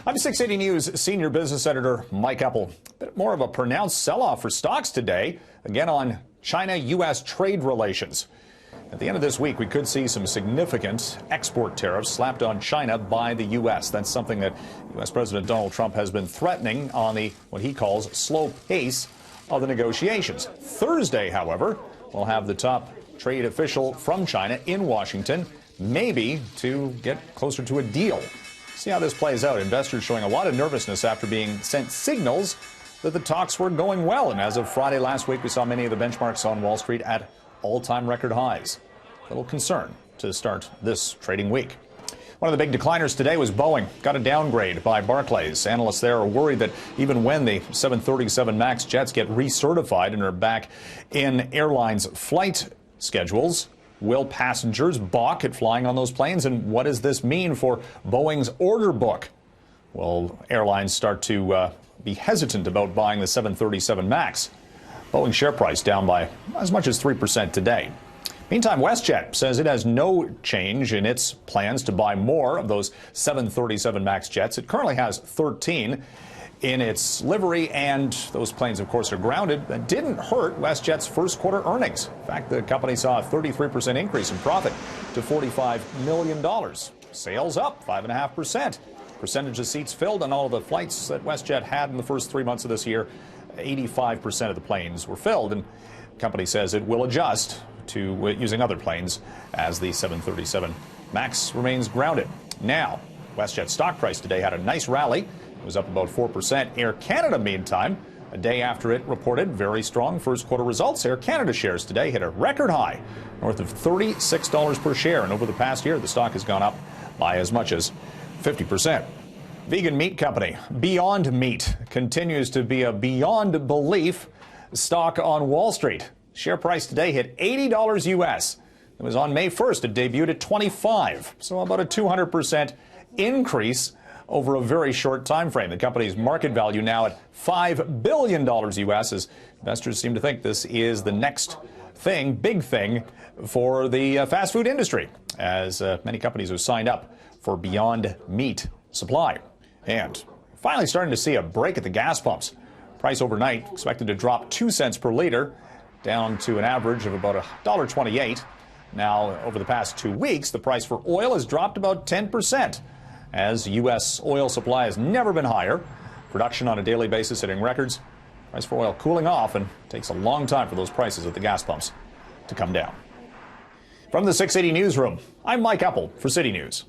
I'm 680 News senior business editor Mike Eppel. A bit more of a pronounced sell-off for stocks today, again on China-U.S. trade relations. At the end of this week, we could see some significant export tariffs slapped on China by the U.S. That's something that U.S. President Donald Trump has been threatening on the what he calls slow pace of the negotiations. Thursday, however, we'll have the top trade official from China in Washington, maybe to get closer to a deal. See how this plays out. Investors showing a lot of nervousness after being sent signals that the talks were going well. And as of Friday last week, we saw many of the benchmarks on Wall Street at all-time record highs. A little concern to start this trading week. One of the big decliners today was Boeing. Got a downgrade by Barclays. Analysts there are worried that even when the 737 MAX jets get recertified and are back in airlines' flight schedules, will passengers balk at flying on those planes? And what does this mean for Boeing's order book? Will airlines start to be hesitant about buying the 737 MAX? Boeing share price down by as much as 3% today. Meantime, WestJet says it has no change in its plans to buy more of those 737 MAX jets. It currently has 13 in its livery, and those planes, of course, are grounded. That didn't hurt WestJet's first quarter earnings. In fact, the company saw a 33% increase in profit to $45 million. Sales up 5.5%. Percentage of seats filled on all of the flights that WestJet had in the first 3 months of this year, 85% of the planes were filled. And the company says it will adjust to using other planes as the 737 MAX remains grounded. Now, WestJet's stock price today had a nice rally. It was up about 4%. Air Canada, meantime, a day after it reported very strong first quarter results, Air Canada shares today hit a record high, north of $36 per share. And over the past year, the stock has gone up by as much as 50%. Vegan meat company Beyond Meat continues to be a beyond belief stock on Wall Street. Share price today hit $80 U.S. It was on May 1st. It debuted at $25, so about a 200% increase over a very short time frame. The company's market value now at $5 billion U.S. as investors seem to think this is the next thing, big thing for the fast food industry, as many companies have signed up for Beyond Meat supply. And finally starting to see a break at the gas pumps. Price overnight expected to drop 2 cents per liter, down to an average of about $1.28. Now, over the past 2 weeks, the price for oil has dropped about 10%. As U.S. oil supply has never been higher, production on a daily basis hitting records, price for oil cooling off, and it takes a long time for those prices at the gas pumps to come down. From the 680 newsroom, I'm Mike Eppel for City News.